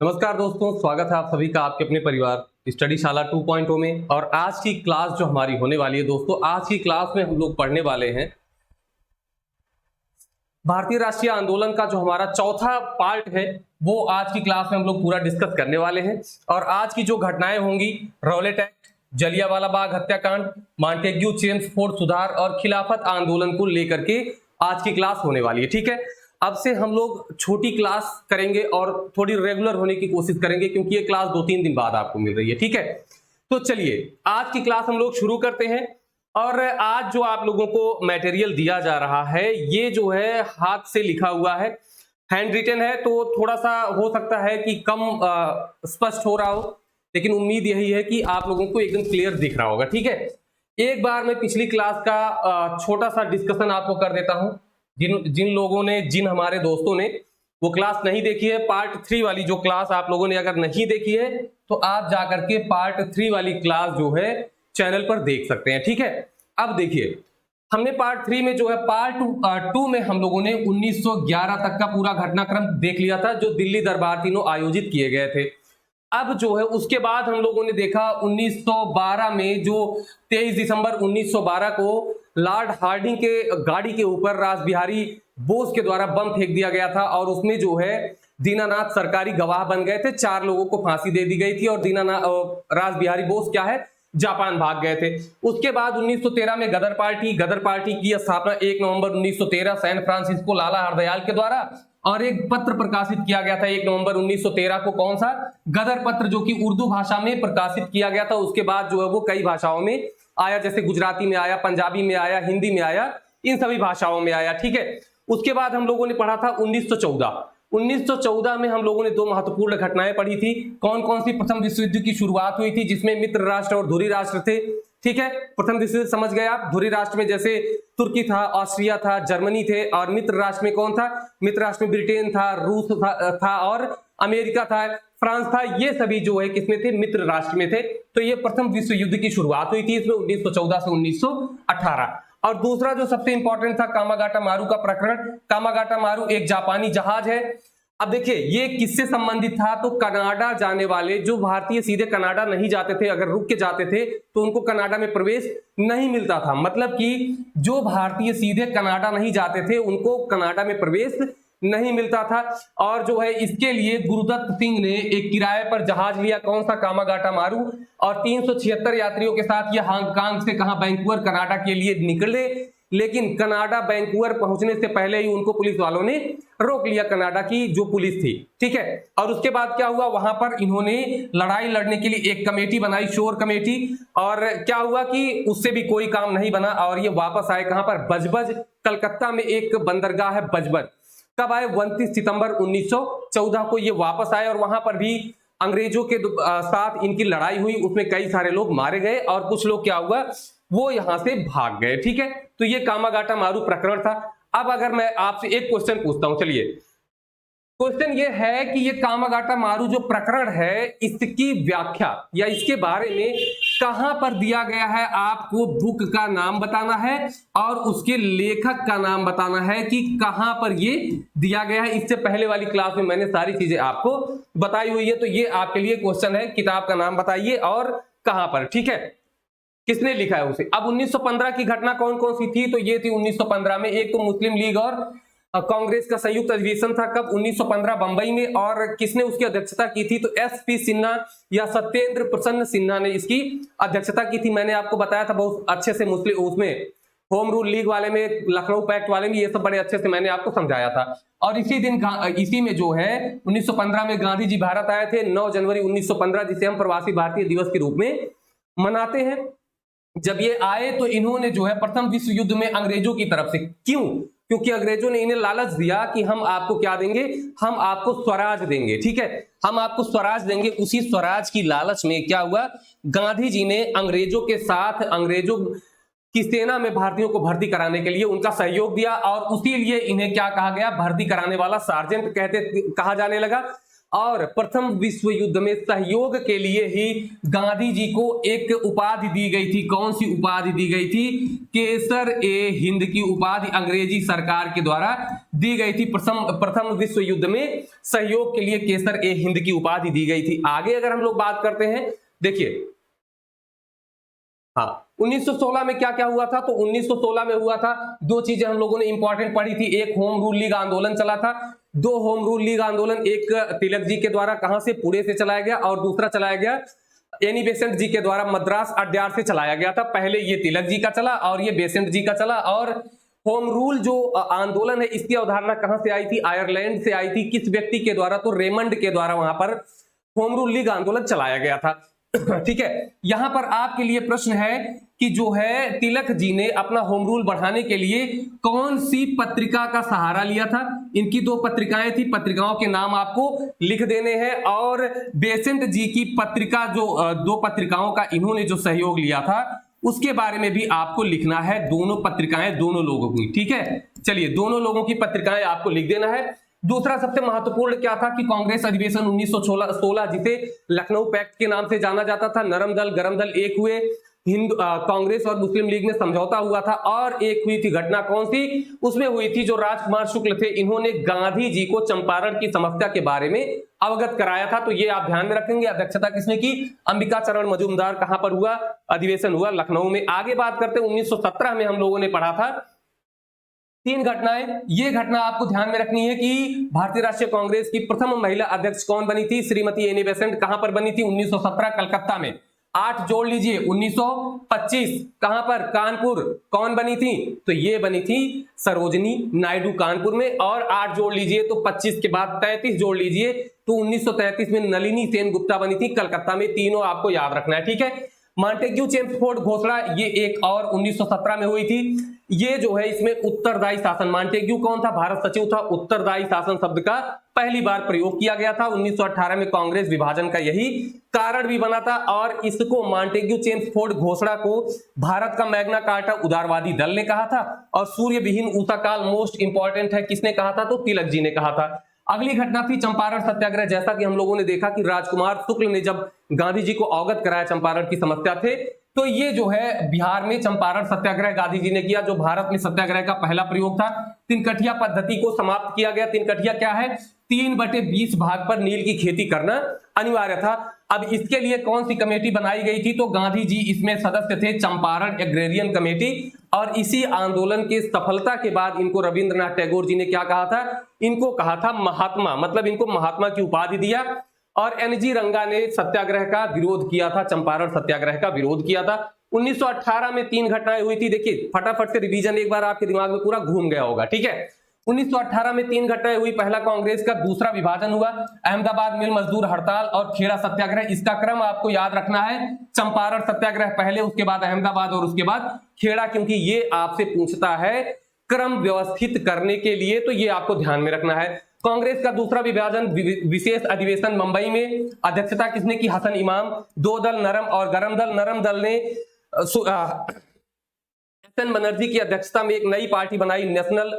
नमस्कार दोस्तों, स्वागत है आप सभी का आपके अपने परिवार स्टडी शाला 2.0 में। और आज की क्लास जो हमारी होने वाली है दोस्तों, आज की क्लास में हम लोग पढ़ने वाले हैं भारतीय राष्ट्रीय आंदोलन का जो हमारा चौथा पार्ट है, वो आज की क्लास में हम लोग पूरा डिस्कस करने वाले हैं। और आज की जो घटनाएं होंगी, रॉलेट एक्ट, जलियांवाला बाग हत्याकांड, मॉन्टेग्यू चेम्सफोर्ड सुधार और खिलाफत आंदोलन को लेकर के आज की क्लास होने वाली है। ठीक है, अब से हम लोग छोटी क्लास करेंगे और थोड़ी रेगुलर होने की कोशिश करेंगे, क्योंकि ये क्लास 2-3 दिन बाद आपको मिल रही है। ठीक है, तो चलिए आज की क्लास हम लोग शुरू करते हैं। और आज जो आप लोगों को मटेरियल दिया जा रहा है, ये जो है हाथ से लिखा हुआ है, हैंड रिटन है, तो थोड़ा सा हो सकता है कि कम स्पष्ट हो रहा हो, लेकिन उम्मीद यही है कि आप लोगों को एकदम क्लियर दिख रहा होगा। ठीक है, एक बार मैं पिछली क्लास का छोटा सा डिस्कशन आपको कर देता हूं। जिन लोगों ने, जिन हमारे दोस्तों ने वो क्लास नहीं देखी है, पार्ट 3 वाली जो क्लास आप लोगों ने अगर नहीं देखी है, तो आप जाकर के पार्ट 3 वाली क्लास जो है चैनल पर देख सकते हैं। ठीक है, अब देखिए, हमने पार्ट 3 में जो है पार्ट 2 में हम लोगों ने 1911 तक का पूरा घटनाक्रम देख लिया था, जो दिल्ली दरबार तीनों आयोजित किए गए थे। अब जो है उसके बाद हम लोगों ने देखा 1912 में, जो 23 दिसंबर 1912 को लॉर्ड हार्डिंग के गाड़ी के ऊपर रासबिहारी बोस के द्वारा बम फेंक दिया गया था, और उसमें जो है दीनानाथ सरकारी गवाह बन गए थे। 4 लोगों को फांसी दे दी गई थी और रासबिहारी बोस क्या है, जापान भाग गए थे। उसके बाद 1913 में गदर पार्टी की स्थापना 1 नवंबर 1913 सैन फ्रांसिस्को लाला हरदयाल के द्वारा, और एक पत्र प्रकाशित किया गया था 1 नवंबर 1913 को। कौन सा? गदर पत्र, जो कि उर्दू भाषा में प्रकाशित किया गया था। उसके बाद जो है वो कई भाषाओं में आया, जैसे गुजराती में आया, पंजाबी में आया, हिंदी में आया, इन सभी भाषाओं में आया। ठीक है, उसके बाद हम लोगों ने पढ़ा था 1914 में हम लोगों ने 2 महत्वपूर्ण घटनाएं पढ़ी थी। कौन कौन सी? प्रथम विश्व युद्ध की शुरुआत हुई थी, जिसमें मित्र राष्ट्र और धुरी राष्ट्र थे। ठीक है, प्रथम विश्व युद्ध समझ गए आप। धुरी राष्ट्र में जैसे तुर्की था, ऑस्ट्रिया था, जर्मनी थे, और मित्र राष्ट्र में कौन था? मित्र राष्ट्र में ब्रिटेन था, रूस था और अमेरिका था, फ्रांस था। ये सभी जो है किसमें थे? मित्र राष्ट्र में थे। तो ये प्रथम विश्व युद्ध की शुरुआत हुई थी इसमें 1914 से 1918। और दूसरा जो सबसे इंपॉर्टेंट था, कामागाटा मारू का प्रकरण। कामागाटा मारू एक जापानी जहाज है। अब देखिए ये किससे संबंधित था? तो कनाडा जाने वाले जो भारतीय सीधे कनाडा नहीं जाते थे, अगर रुक के जाते थे तो उनको कनाडा में प्रवेश नहीं मिलता था। मतलब कि जो भारतीय सीधे कनाडा नहीं जाते थे, उनको कनाडा में प्रवेश नहीं मिलता था। और जो है इसके लिए गुरुदत्त सिंह ने एक किराए पर जहाज लिया। कौन सा? कामागाटा मारू। और 376 यात्रियों के साथ ये हांगकांग से कहा, वैंकूवर कनाडा के लिए निकले। लेकिन कनाडा वैंकूवर पहुंचने से पहले ही उनको पुलिस वालों ने रोक लिया, कनाडा की जो पुलिस थी। ठीक है, और उसके बाद क्या हुआ, वहां पर इन्होंने लड़ाई लड़ने के लिए एक कमेटी बनाई, शोर कमेटी। और क्या हुआ कि उससे भी कोई काम नहीं बना, और ये वापस आए कहां पर? बजबज। कलकत्ता में एक बंदरगाह है बजबज। कब आए? 29 सितंबर 1914 को ये वापस आए, और वहां पर भी अंग्रेजों के साथ इनकी लड़ाई हुई। उसमें कई सारे लोग मारे गए और कुछ लोग क्या हुआ, वो यहां से भाग गए। ठीक है, तो ये कामागाटा मारू प्रकरण था। अब अगर मैं आपसे एक क्वेश्चन पूछता हूं, चलिए क्वेश्चन ये है कि ये कामागाटा मारू जो प्रकरण है, इसकी व्याख्या या इसके बारे में कहां पर दिया गया है? आपको बुक का नाम बताना है और उसके लेखक का नाम बताना है कि कहां पर ये दिया गया है। इससे पहले वाली क्लास में मैंने सारी चीजें आपको बताई हुई है, तो ये आपके लिए क्वेश्चन है। किताब का नाम बताइए और कहां पर। ठीक है, किसने लिखा है उसे। अब 1915 की घटना कौन कौन सी थी? तो ये थी 1915 में, एक तो मुस्लिम लीग और कांग्रेस का संयुक्त अधिवेशन था। कब? 1915 बंबई में। और किसने उसकी अध्यक्षता की थी? तो SP सिन्हा या सत्येंद्र प्रसन्न सिन्हा ने इसकी अध्यक्षता की थी। मैंने आपको बताया था बहुत अच्छे से, मुस्लिम उसमें होम रूल लीग वाले में, लखनऊ पैक्ट वाले में, ये सब बड़े अच्छे से मैंने आपको समझाया था। और इसी दिन, इसी में जो है 1915 में गांधी जी भारत आए थे, 9 जनवरी 1915, जिसे हम प्रवासी भारतीय दिवस के रूप में मनाते हैं। जब ये आए तो इन्होंने जो है प्रथम विश्व युद्ध में अंग्रेजों की तरफ से, क्यों? क्योंकि अंग्रेजों ने इन्हें लालच दिया कि हम आपको क्या देंगे, हम आपको स्वराज देंगे। ठीक है, हम आपको स्वराज देंगे। उसी स्वराज की लालच में क्या हुआ, गांधी जी ने अंग्रेजों के साथ, अंग्रेजों की सेना में भारतीयों को भर्ती कराने के लिए उनका सहयोग दिया, और उसी लिए इन्हें क्या कहा गया, भर्ती कराने वाला सार्जेंट कहा जाने लगा। और प्रथम विश्व युद्ध में सहयोग के लिए ही गांधी जी को एक उपाधि दी गई थी। कौन सी उपाधि दी गई थी? केसर ए हिंद की उपाधि अंग्रेजी सरकार के द्वारा दी गई थी। प्रथम विश्व युद्ध में सहयोग के लिए केसर ए हिंद की उपाधि दी गई थी। आगे अगर हम लोग बात करते हैं, देखिए हाँ 1916 में क्या क्या हुआ था? तो 1916 में हुआ था, दो चीजें हम लोगों ने इंपॉर्टेंट पढ़ी थी। एक होम रूल लीग आंदोलन चला था, दो होम रूल लीग आंदोलन, एक तिलक जी के द्वारा कहां से? पुणे से चलाया गया, और दूसरा चलाया गया एनी बेसेंट जी के द्वारा मद्रास अड्यार से चलाया गया था। पहले ये तिलक जी का चला और ये बेसेंट जी का चला। और होम रूल जो आंदोलन है इसकी अवधारणा कहां से आई थी? आयरलैंड से आई थी। किस व्यक्ति के द्वारा? तो रेमंड के द्वारा वहां पर होम रूल लीग आंदोलन चलाया गया था। ठीक है, यहां पर आपके लिए प्रश्न है कि जो है तिलक जी ने अपना होम रूल बढ़ाने के लिए कौन सी पत्रिका का सहारा लिया था? इनकी दो पत्रिकाएं थी, पत्रिकाओं के नाम आपको लिख देने हैं। और बेसेंट जी की पत्रिका, जो दो पत्रिकाओं का इन्होंने जो सहयोग लिया था उसके बारे में भी आपको लिखना है। दोनों पत्रिकाएं दोनों लोगों की, ठीक है। चलिए, दोनों लोगों की पत्रिकाएं आपको लिख देना है। दूसरा सबसे महत्वपूर्ण क्या था कि कांग्रेस अधिवेशन 1916 जिसे लखनऊ पैक्ट के नाम से जाना जाता था, नरम दल गरम दल एक हुए, हिंदू कांग्रेस और मुस्लिम लीग में समझौता हुआ था। और एक हुई थी घटना, कौन सी? उसमें हुई थी जो राजकुमार शुक्ल थे, इन्होंने गांधी जी को चंपारण की समस्या के बारे में अवगत कराया था। तो ये आप ध्यान में रखेंगे। अध्यक्षता किसने की? अंबिका चरण मजूमदार। कहां पर हुआ? अधिवेशन हुआ लखनऊ में। आगे बात करते हैं 1917 में हम लोगों ने पढ़ा था तीन घटनाएं। ये घटना आपको ध्यान में रखनी है कि भारतीय राष्ट्रीय कांग्रेस की प्रथम महिला अध्यक्ष कौन बनी थी? Shrimati Annie Besant. कहां पर बनी थी? 1917 कलकत्ता में। 8 जोड़ लीजिए, 1925 कहां पर? कानपुर। कौन बनी थी? तो ये बनी थी सरोजनी नायडू कानपुर में। और 8 जोड़ लीजिए तो 25 के बाद 33 जोड़ लीजिए तो 1933 में नलिनी सेन गुप्ता बनी थी कलकत्ता में। तीनों आपको याद रखना है, ठीक है। मॉन्टेग्यू चेम्सफोर्ड घोषणा, ये एक और 1917 में हुई थी। ये जो है इसमें उत्तरदायी शासन, मॉन्टेग्यू कौन था? भारत सचिव था। उत्तरदायी शासन शब्द का पहली बार प्रयोग किया गया था। 1918 में कांग्रेस विभाजन का यही कारण भी बना था। और इसको मॉन्टेग्यू चेम्सफोर्ड घोषणा को भारत का मैग्ना कार्टा उदारवादी दल ने कहा था। और सूर्य विहीन ऊषा काल मोस्ट इंपॉर्टेंट है, किसने कहा था? तो तिलक जी ने कहा था। अगली घटना थी चंपारण सत्याग्रह। जैसा कि हम लोगों ने देखा कि राजकुमार शुक्ल ने जब गांधी जी को अवगत कराया चंपारण की समस्या थे, तो ये जो है बिहार में चंपारण सत्याग्रह गांधी जी ने किया, जो भारत में सत्याग्रह का पहला प्रयोग था। तिनकठिया पद्धति को समाप्त किया गया। तिनकठिया क्या है? 3/20 भाग पर नील की खेती करना अनिवार्य था। अब इसके लिए कौन सी कमेटी बनाई गई थी? तो गांधी जी इसमें सदस्य थे, चंपारण एग्रेरियन कमेटी। और इसी आंदोलन के सफलता के बाद इनको रविंद्रनाथ टैगोर जी ने क्या कहा था? इनको कहा था महात्मा, मतलब इनको महात्मा की उपाधि दिया। और एनजी रंगा ने सत्याग्रह का विरोध किया था, चंपारण सत्याग्रह का विरोध किया था। 1918 में 3 घटनाएं हुई थी। देखिए फटाफट से रिवीजन एक बार आपके दिमाग में पूरा घूम गया होगा, ठीक है। 1918 में 3 घटनाएं हुई। पहला कांग्रेस का, दूसरा विभाजन हुआ, अहमदाबाद मिल मजदूर हड़ताल और खेड़ा सत्याग्रह। इसका क्रम आपको याद रखना है, चंपारण सत्याग्रह पहले, उसके बाद अहमदाबाद और उसके बाद खेड़ा, क्योंकि ये आपसे पूछता है क्रम व्यवस्थित करने के लिए, तो ये आपको ध्यान में रखना है। कांग्रेस का दूसरा विभाजन, विशेष अधिवेशन मुंबई में, अध्यक्षता किसने की? हसन इमाम। 2 दल, नरम और गरम दल। नरम दल ने एस एन बनर्जी की अध्यक्षता में एक नई पार्टी बनाई, नेशनल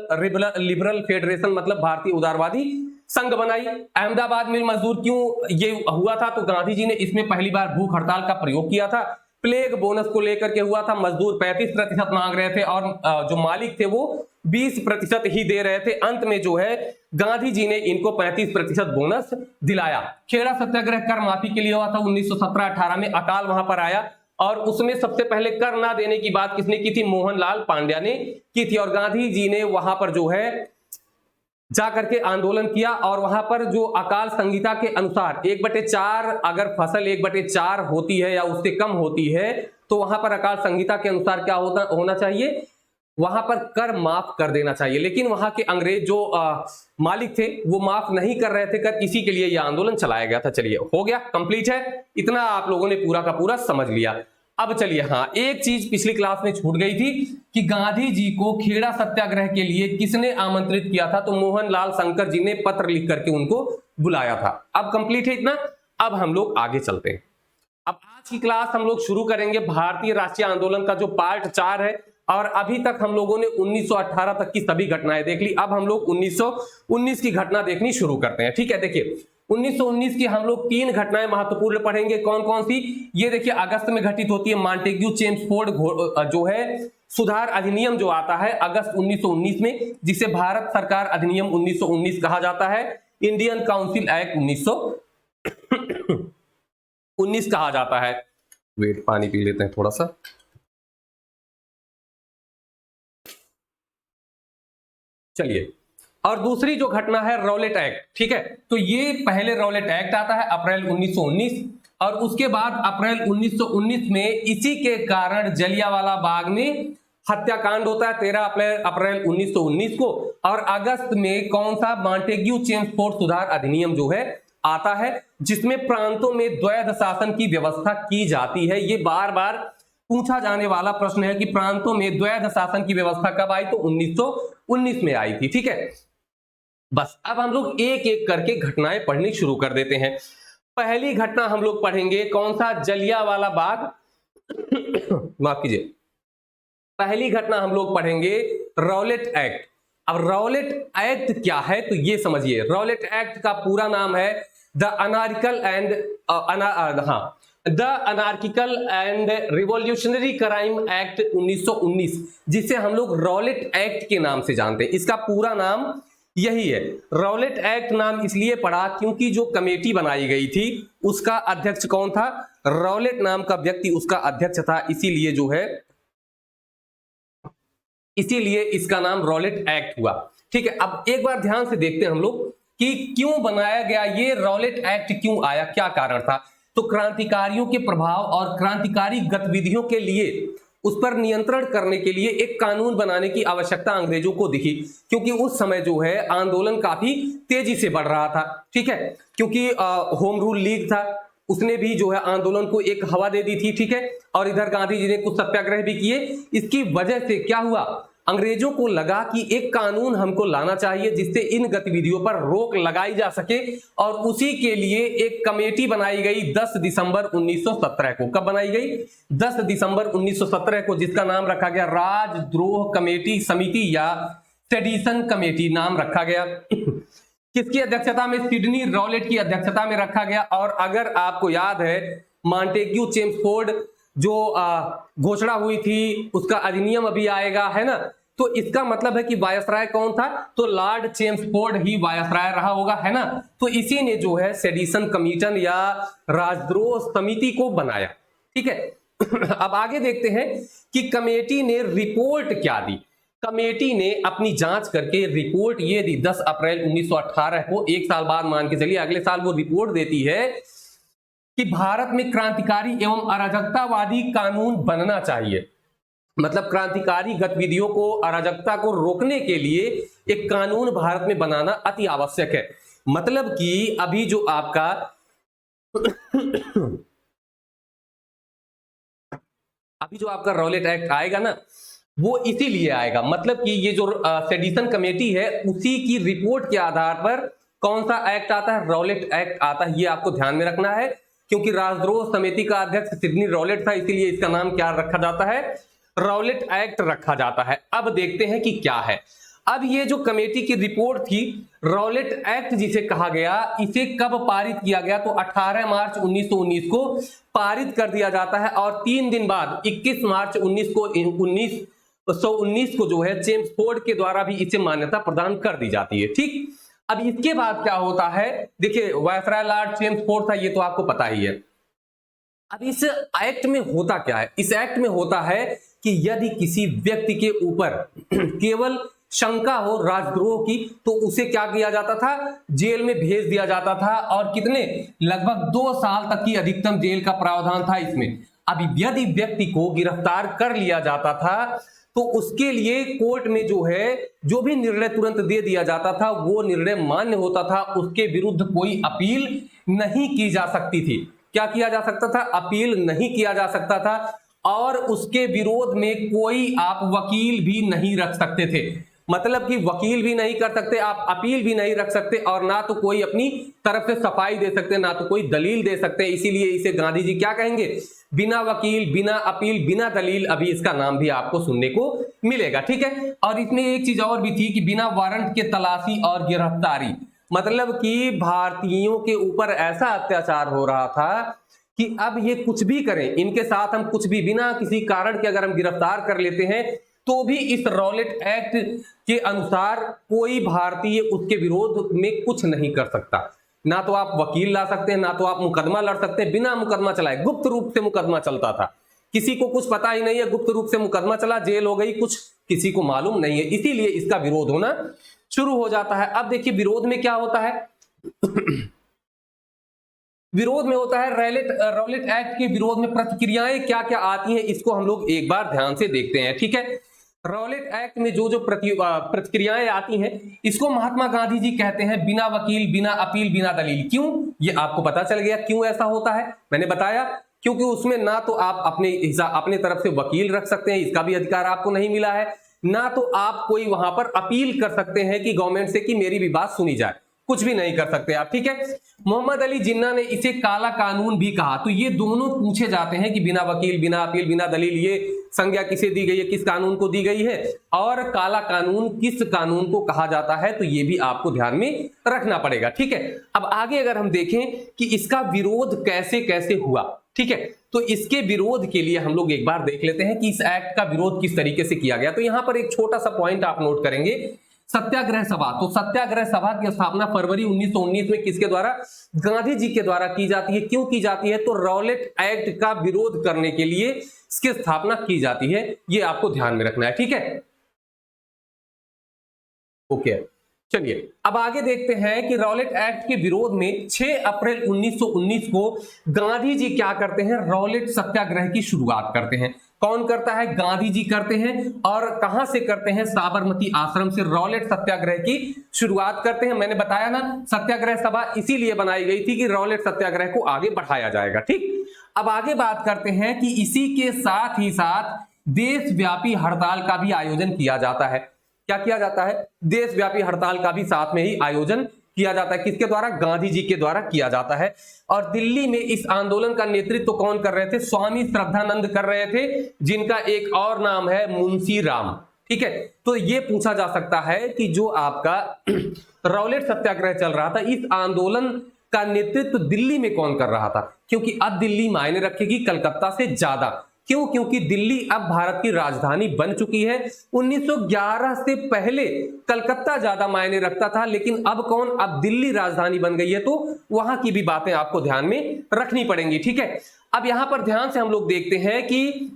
लिबरल फेडरेशन, मतलब भारतीय उदारवादी संघ बनाई। अहमदाबाद मिल मजदूर क्यों ये हुआ था? तो गांधी जी ने इसमें पहली बार भूख हड़ताल का प्रयोग किया था। प्लेग बोनस को लेकर के हुआ था। मजदूर 35% मांग रहे थे और जो मालिक थे वो 20% ही दे रहे थे। अंत में जो है गांधी जी ने इनको 35% बोनस दिलाया। खेड़ा सत्याग्रह कर माफी के लिए हुआ था 1917-18 में। अकाल वहां पर आया और उसमें सबसे पहले कर ना देने की बात किसने की थी? मोहनलाल पांड्या ने की थी। और गांधी जी ने वहां पर जो है जा करके आंदोलन किया। और वहां पर जो अकाल संहिता के अनुसार 1/4 अगर फसल 1/4 होती है या उससे कम होती है, तो वहां पर अकाल संहिता के अनुसार क्या होना चाहिए? वहां पर कर माफ कर देना चाहिए। लेकिन वहां के अंग्रेज जो मालिक थे वो माफ नहीं कर रहे थे कर, इसी के लिए यह आंदोलन चलाया गया था। चलिए हो गया, कंप्लीट है, इतना आप लोगों ने पूरा का पूरा समझ लिया। अब चलिए, हाँ एक चीज पिछली क्लास में छूट गई थी कि गांधी जी को खेड़ा सत्याग्रह के लिए किसने आमंत्रित किया था? तो मोहनलाल शंकर जी ने पत्र लिख करके उनको बुलाया था। अब कंप्लीट है इतना। अब हम लोग आगे चलते हैं। अब आज की क्लास हम लोग शुरू करेंगे भारतीय राष्ट्रीय आंदोलन का जो पार्ट 4 है। और अभी तक हम लोगों ने 1918 तक की सभी घटनाएं देख ली। अब हम लोग 1919 की घटना देखनी शुरू करते हैं, ठीक है। देखिए 1919 की हम लोग 3 घटनाएं महत्वपूर्ण पढ़ेंगे। कौन कौन सी? ये देखिए, अगस्त में घटित होती है मॉन्टेग्यू चेम्सफोर्ड जो है सुधार अधिनियम जो आता है अगस्त 1919 में, जिसे भारत सरकार अधिनियम 1919 कहा जाता है, इंडियन काउंसिल एक्ट 1919 कहा जाता है। वेट, पानी पी लेते हैं थोड़ा सा। चलिए, और दूसरी जो घटना है रॉलेट एक्ट, ठीक है, तो ये पहले रॉलेट एक्ट आता है अप्रैल 1919, और उसके बाद अप्रैल 1919 में इसी के कारण जलियांवाला बाग में हत्याकांड होता है 13 अप्रैल 1919 को, और अगस्त में कौन सा? मॉन्टेग्यू चेम्सफोर्ड सुधार अधिनियम जो है आता है, जिसमें प्रांतों में द्वैध शासन की व्यवस्था की जाती है। ये बार बार पूछा जाने वाला प्रश्न है कि प्रांतों में द्वैध शासन की व्यवस्था कब आई? तो 1919 में आई थी। ठीक है, बस अब हम लोग एक एक करके घटनाएं पढ़नी शुरू कर देते हैं। पहली घटना हम लोग पढ़ेंगे कौन सा? जलियांवाला बाग माफ कीजिए, पहली घटना हम लोग पढ़ेंगे रॉलेट एक्ट। अब रॉलेट एक्ट क्या है तो ये समझिए। रॉलेट एक्ट का पूरा नाम है the anarchical and revolutionary crime act 1919, जिसे हम लोग रॉलेट एक्ट के नाम से जानते हैं। इसका पूरा नाम यही है। रॉलेट एक्ट नाम इसलिए पड़ा क्योंकि जो कमेटी बनाई गई थी उसका अध्यक्ष कौन था? रॉलेट नाम का व्यक्ति उसका अध्यक्ष था, इसीलिए इसका नाम रॉलेट एक्ट हुआ। ठीक है, अब एक बार ध्यान से देखते हैं हम लोग कि क्यों बनाया गया ये रॉलेट एक्ट, क्यों आया, क्या कारण था। तो क्रांतिकारियों के प्रभाव और क्रांतिकारी गतिविधियों के लिए उस पर नियंत्रण करने के लिए एक कानून बनाने की आवश्यकता अंग्रेजों को दिखी, क्योंकि उस समय जो है आंदोलन काफी तेजी से बढ़ रहा था। ठीक है, क्योंकि होम रूल लीग था, उसने भी जो है आंदोलन को एक हवा दे दी थी। ठीक है, और इधर गांधी जी ने कुछ सत्याग्रह भी किए। इसकी वजह से क्या हुआ? अंग्रेजों को लगा कि एक कानून हमको लाना चाहिए जिससे इन गतिविधियों पर रोक लगाई जा सके, और उसी के लिए एक कमेटी बनाई गई 10 दिसंबर 1917 को। कब बनाई गई? 10 दिसंबर 1917 को, जिसका नाम रखा गया राजद्रोह कमेटी समिति या सेडिशन कमेटी नाम रखा गया। किसकी अध्यक्षता में? सिडनी रॉलेट की अध्यक्षता में रखा गया। और अगर आपको याद है मॉन्टेग्यू चेम्सफोर्ड जो घोषणा हुई थी उसका अधिनियम अभी आएगा, है ना, तो इसका मतलब है कि वायसराय कौन था? तो लॉर्ड चेम्सफोर्ड ही वायसराय रहा होगा, है ना। तो इसी ने जो है सेडिशन कमीशन या राजद्रोह समिति को बनाया। ठीक है, अब आगे देखते हैं कि कमेटी ने रिपोर्ट क्या दी। कमेटी ने अपनी जांच करके रिपोर्ट ये दी 10 अप्रैल 1918 को, एक साल बाद मान के चलिए, अगले साल वो रिपोर्ट देती है कि भारत में क्रांतिकारी एवं अराजकतावादी कानून बनना चाहिए। मतलब क्रांतिकारी गतिविधियों को, अराजकता को रोकने के लिए एक कानून भारत में बनाना अति आवश्यक है। मतलब कि अभी जो आपका रॉलेट एक्ट आएगा ना, वो इसीलिए आएगा। मतलब कि ये जो सेडिशन कमेटी है उसी की रिपोर्ट के आधार पर कौन सा एक्ट आता है? रॉलेट एक्ट आता है। ये आपको ध्यान में रखना है, क्योंकि राजद्रोह समिति का अध्यक्ष सिडनी रॉलेट था, इसीलिए इसका नाम क्या रखा जाता है? रॉलेट एक्ट रखा जाता है। अब देखते हैं कि क्या है। अब ये जो कमेटी की रिपोर्ट थी, रॉलेट एक्ट जिसे कहा गया, इसे कब पारित किया गया? तो 18 मार्च 1919 को पारित कर दिया जाता है, और 3 दिन बाद 21 मार्च 1919 को जो है चेम्सफोर्ड के द्वारा भी इसे मान्यता प्रदान कर दी जाती है। ठीक, अब इसके बाद क्या होता है? देखिए, वायसराय लॉर्ड चेम्सफोर्ड था, ये तो आपको पता ही है। अब इस एक्ट में होता क्या है? इस एक्ट में होता है कि यदि किसी व्यक्ति के ऊपर केवल शंका हो राजद्रोह की, तो उसे क्या किया जाता था? जेल में भेज दिया जाता था, और कितने? लगभग 2 साल तक की अधिकतम जेल का प्रावधान था इसमें। अब यदि व्यक्ति को गिरफ्तार कर लिया जाता था तो उसके लिए कोर्ट में जो है जो भी निर्णय तुरंत दे दिया जाता था वो निर्णय मान्य होता था, उसके विरुद्ध कोई अपील नहीं की जा सकती थी। क्या किया जा सकता था? अपील नहीं किया जा सकता था, और उसके विरोध में कोई आप वकील भी नहीं रख सकते थे। मतलब कि वकील भी नहीं कर सकते, आप अपील भी नहीं रख सकते, और ना तो कोई अपनी तरफ से सफाई दे सकते, ना तो कोई दलील दे सकते। इसीलिए इसे गांधी जी क्या कहेंगे? बिना वकील, बिना अपील, बिना दलील। अभी इसका नाम भी आपको सुनने को मिलेगा। ठीक है, और इसमें एक चीज और भी थी कि बिना वारंट के तलाशी और गिरफ्तारी। मतलब कि भारतीयों के ऊपर ऐसा अत्याचार हो रहा था कि अब ये कुछ भी करें, इनके साथ हम कुछ भी बिना किसी कारण के अगर हम गिरफ्तार कर लेते हैं तो भी इस रॉलेट एक्ट के अनुसार कोई भारतीय उसके विरोध में कुछ नहीं कर सकता। ना तो आप वकील ला सकते हैं, ना तो आप मुकदमा लड़ सकते हैं। बिना मुकदमा चलाए गुप्त रूप से मुकदमा चलता था, किसी को कुछ पता ही नहीं है, गुप्त रूप से मुकदमा चला, जेल हो गई, कुछ किसी को मालूम नहीं है, इसीलिए इसका विरोध होना शुरू हो जाता है। अब देखिए विरोध में क्या होता है विरोध में होता है रॉलेट एक्ट के विरोध में प्रतिक्रियाएं क्या क्या आती हैं, इसको हम लोग एक बार ध्यान से देखते हैं। ठीक है, रॉलेट एक्ट में जो जो प्रतिक्रियाएं आती हैं, इसको महात्मा गांधी जी कहते हैं बिना वकील, बिना अपील, बिना दलील। क्यों, ये आपको पता चल गया क्यों ऐसा होता है। मैंने बताया क्योंकि उसमें ना तो आप अपने तरफ से वकील रख सकते हैं, इसका भी अधिकार आपको नहीं मिला है, ना तो आप कोई वहां पर अपील कर सकते हैं कि गवर्नमेंट से कि मेरी भी बात सुनी जाए, कुछ भी नहीं कर सकते आप। ठीक है, मोहम्मद अली जिन्ना ने इसे काला कानून भी कहा। तो ये दोनों पूछे जाते हैं कि बिना वकील, बिना अपील, बिना दलील, ये संज्ञा किसे दी गई है, किस कानून को दी गई है, और काला कानून किस कानून को कहा जाता है, तो ये भी आपको ध्यान में रखना पड़ेगा। ठीक है, अब आगे अगर हम देखें कि इसका विरोध कैसे कैसे हुआ, ठीक है, तो इसके विरोध के लिए हम लोग एक बार देख लेते हैं कि इस एक्ट का विरोध किस तरीके से किया गया। तो यहां पर एक छोटा सा पॉइंट आप नोट करेंगे, सत्याग्रह सभा। तो सत्याग्रह सभा की स्थापना फरवरी 1919 में किसके द्वारा, गांधी जी के द्वारा की जाती है। क्यों की जाती है, तो रॉलेट एक्ट का विरोध करने के लिए इसकी स्थापना की जाती है, ये आपको ध्यान में रखना है। ठीक है, ओके, चलिए अब आगे देखते हैं कि रॉलेट एक्ट के विरोध में 6 अप्रैल 1919 को गांधी जी क्या करते हैं, रॉलेट सत्याग्रह की शुरुआत करते हैं। कौन करता है, गांधी जी करते हैं। और कहां से करते हैं, साबरमती आश्रम से रॉलेट सत्याग्रह की शुरुआत करते हैं। मैंने बताया ना, सत्याग्रह सभा इसीलिए बनाई गई थी कि रॉलेट सत्याग्रह को आगे बढ़ाया जाएगा। ठीक, अब आगे बात करते हैं कि इसी के साथ ही साथ देशव्यापी हड़ताल का भी आयोजन किया जाता है। क्या किया जाता है, देशव्यापी हड़ताल का भी साथ में ही आयोजन किया जाता है। किसके द्वारा, गांधी जी के द्वारा किया जाता है। और दिल्ली में इस आंदोलन का नेतृत्व कौन कर रहे थे, स्वामी श्रद्धानंद कर रहे थे, जिनका एक और नाम है मुंशी राम। ठीक है, तो ये पूछा जा सकता है कि जो आपका रॉलेट सत्याग्रह चल रहा था, इस आंदोलन का नेतृत्व दिल्ली में कौन कर रहा था, क्योंकि अब दिल्ली मायने रखेगी कलकत्ता से ज्यादा। क्यों, क्योंकि दिल्ली अब भारत की राजधानी बन चुकी है। 1911 से पहले कलकत्ता ज्यादा मायने रखता था, लेकिन अब कौन, अब दिल्ली राजधानी बन गई है, तो वहां की भी बातें आपको ध्यान में रखनी पड़ेंगी। ठीक है, अब यहां पर ध्यान से हम लोग देखते हैं कि